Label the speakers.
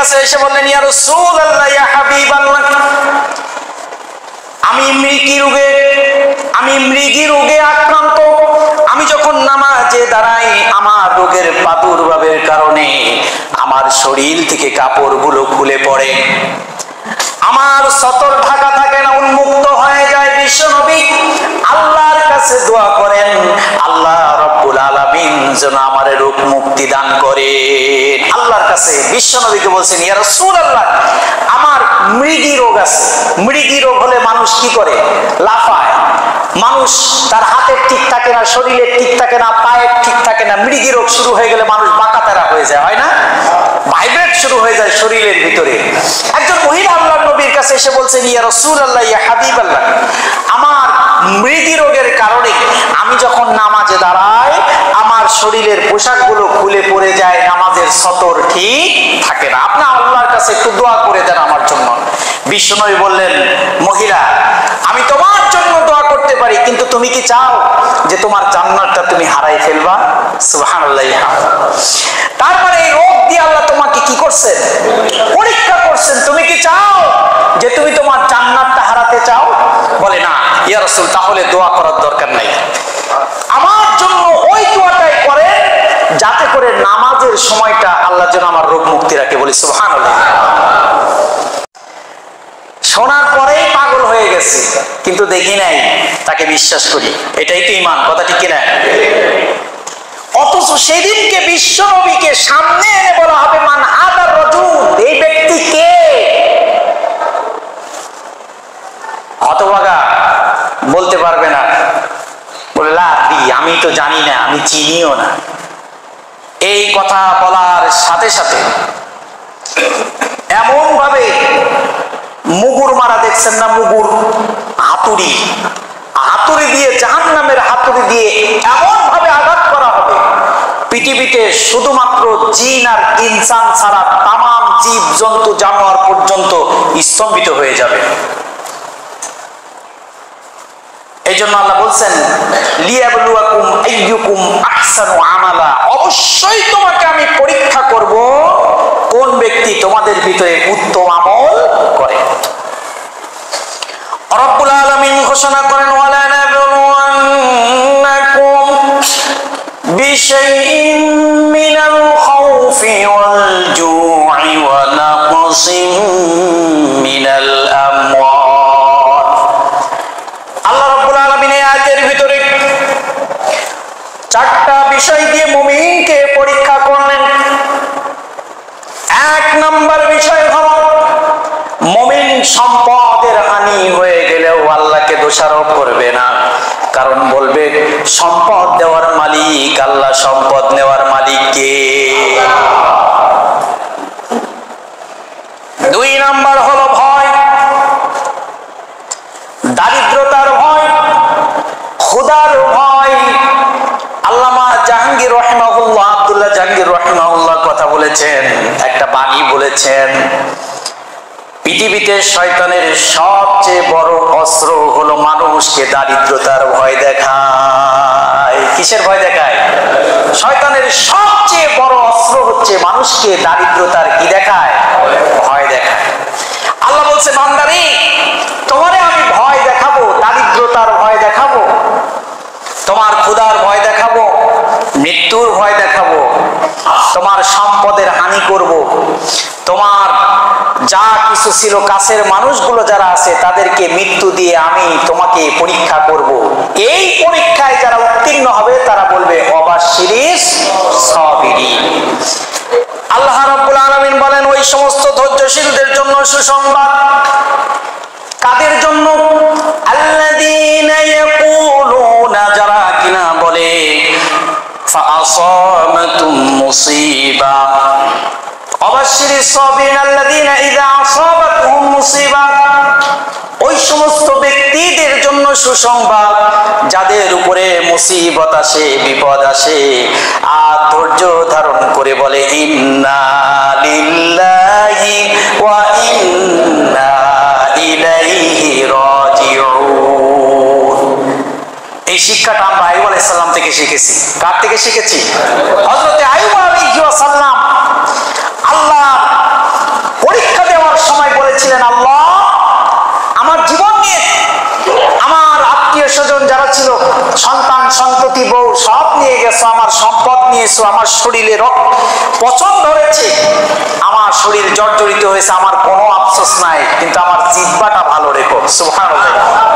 Speaker 1: কাছে এসে বললেন, ইয়া রাসূলুল্লাহ, ইয়া হাবিবাল্লাহ, আমি মৃগী রোগে আক্রান্ত। আমি যখন নামাজে দাঁড়াই, আমার রোগের প্রাদুর্ভাবের কারণে আমার শরীর থেকে কাপড়গুলো খুলে পড়ে, আমার সতর ঢাকা থাকে না, উন্মুক্ত হয়ে যায়। বিশ্বনবী আল্লাহর কাছে দোয়া করেন, আল্লাহ রাব্বুল আলামিন যেন আমার রোগ মুক্তি দান করেন। আল্লাহর কাছে বিশ্বনবীকে বলছেন, ইয়া রাসূলুল্লাহ, আমার মৃগী রোগ আছে। মৃগী রোগ হলে মানুষ কি করে? লাফায়। মানুষ তার হাতের ঠিক থাকে না, শরীরের ঠিক থাকে না, পায়ের ঠিক থাকে না। মৃগী রোগ শুরু হয়ে গেলে মানুষ বাঁকাতেরা হয়ে যায়, হয় না? ভাইব্রেট শুরু হয়ে যায় শরীরের ভিতরে। একজন মহিলা আল্লাহর নবীর কাছে এসে বলছেন, ইয়া রাসূলুল্লাহ, ইয়া হাবিবাল্লাহ, আমার মৃগী রোগের কারণে আমি যখন নামাজে দাঁড়াই, আমার শরীরের পোশাকগুলো খুলে পড়ে যায়, নামাজের সতর ঠিক থাকে না। আপনি আল্লাহর কাছে একটু দোয়া করে দেন আমার জন্য। বিশ্বনবী বললেন, মহিলা, আমি তোমার জন্য দোয়া করতে পারি, কিন্তু তুমি কি চাও যে তোমার জান্নাতটা তুমি হারাই ফেলবা? সুবহানাল্লাহ। তারপরে এই রোগ দিয়ে আল্লাহ তোমাকে কি করছেন? পরীক্ষা করছেন। তুমি কি চাও যে তুমি তোমার জান্নাতটা হারাতে চাও? বলে, না ইয়া রাসূল, তাহলে দোয়া করার দরকার নাই। আমার জন্য ওই দোয়াটাই করে, যাতে করে নামাজের সময়টা আল্লাহ যেন আমার রোগ মুক্তি রাখে। বলি সুবহানাল্লাহ। শোনার পরেই পাগল হয়ে গেছে, কিন্তু দেখি নাই, তাকে বিশ্বাস করি। এটাই তো ঈমান, কথা ঠিক কিনা? অথচ সেদিনকে বিশ্বনবীকে সামনে এনে বলা হবে, মান হাদার রাজুল, এই ব্যক্তি কে? হতভাগা বলতে পারবে না, বলে আমি তো জানি না, আমি চিনিও না। এই কথা বলার সাথে সাথে এমন ভাবে মুগুর মারা, দেখছেন না মুগুর, হাতুড়ি দিয়ে, জাহান্নামের হাতুড়ি দিয়ে এমন ভাবে আঘাত করা হবে, পৃথিবীতে শুধুমাত্র জিন আর ইনসান ছাড়া তামাম জীব জন্তু জানোয়ার পর্যন্ত স্তম্ভিত হয়ে যাবে। এই জন্য আল্লাহ বলছেন, লিয়াবলুয়াকুম আইয়ুকুম আহসানু আমালা, অবশ্যই তোমাকে আমি পরীক্ষা করব কোন ব্যক্তি তোমাদের ভিতরে উত্তম আমল করে। রব্বুল আলামিন ঘোষণা করেন, ওয়ালা নাবলুওয়ান্নাকুম বিশাইইন মিনাল খাউফি ওয়াল জু'i ওয়া নাকসিন মিনাল আমওয়াল। আল্লাহ রাব্বুল আলামিন এই আয়াতের ভিতরে চারটা বিষয় দিয়ে মুমিনকে পরীক্ষা করলেন। এক নম্বর বিষয় হলো, মুমিন সম্পদের হানি হয়ে গেলেও আল্লাহকে দোষারোপ করবে না, কারণ বলবে সম্পদ দেওয়ার মালিক আল্লাহ, সম্পদ নেওয়ার মালিক কে? দুই নাম্বার হলো ভয়, দারিদ্রতার ভয়, ক্ষুধার ভয়। আল্লামা জাহাঙ্গীর রাহিমাহুল্লাহ, আব্দুল্লাহ জাহাঙ্গীর রাহিমাহুল্লাহ কথা বলেছেন, একটা বাণী বলেছেন, পৃথিবীতে শয়তানের সবচেয়ে বড় অস্ত্র হলো মানুষকে দারিদ্রতার ভয় দেখায়। কিসের ভয় দেখায়? শয়তানের সবচেয়ে বড় অস্ত্র হচ্ছে মানুষকে দারিদ্রতার কি দেখায়? ভয় দেখায়। আল্লাহ বলছে, বান্দারে, তোমারে আমি ভয় দেখাবো, দারিদ্রতার ভয় দেখাবো, তোমার ক্ষুধার ভয় দেখাবো, মৃত্যুর ভয় দেখাবো, তোমার সম্পদের হানি করব, তোমার যা কিছু ছিল কাছের মানুষগুলো যারা আছে তাদেরকে মৃত্যু দিয়ে আমি তোমাকে পরীক্ষা করব। এই পরীক্ষায় যারা উত্তীর্ণ হবে তারা বলবে ওয়াবাশশিরিস সাবিরিন। আল্লাহ রাব্বুল আলামিন বলেন, ওই সমস্ত ধৈর্যশীলদের জন্য সুসংবাদ। কাদের জন্য? আল্লাযীনা ইয়াকুলুনা, যারা কিনা বলে ফাআসামাতুম মুসিবা, ওয়াবাশশিরিস সাবিরিন আল্লাযীনা ইযা আসাবাতহুম মুসিবা, ওই সমস্ত ব্যক্তিদের জন্য সুসংবাদ যাদের উপরে মুসিবত আসে, বিপদ আসে, আর ধৈর্য ধারণ করে বলে ইন্না লিল্লাহি ওয়া ইন্না ইলাইহি রাজিউন। এই শিক্ষাটা আমরা আইয়ুব আলাইহিস সালাম থেকে শিখেছি। কার থেকে শিখেছি? হযরত আইয়ুব আলাইহিস সালাম আল্লাহ দুটি বউ সব নিয়ে গেছো, আমার সম্পদ নিয়েছো, আমার শরীরে পচন ধরেছে, আমার শরীর জর্জরিত হয়েছে, আমার কোনো আফসোস নাই, কিন্তু আমার জিহ্বাটা ভালো রেখো। সুবহানাল্লাহ।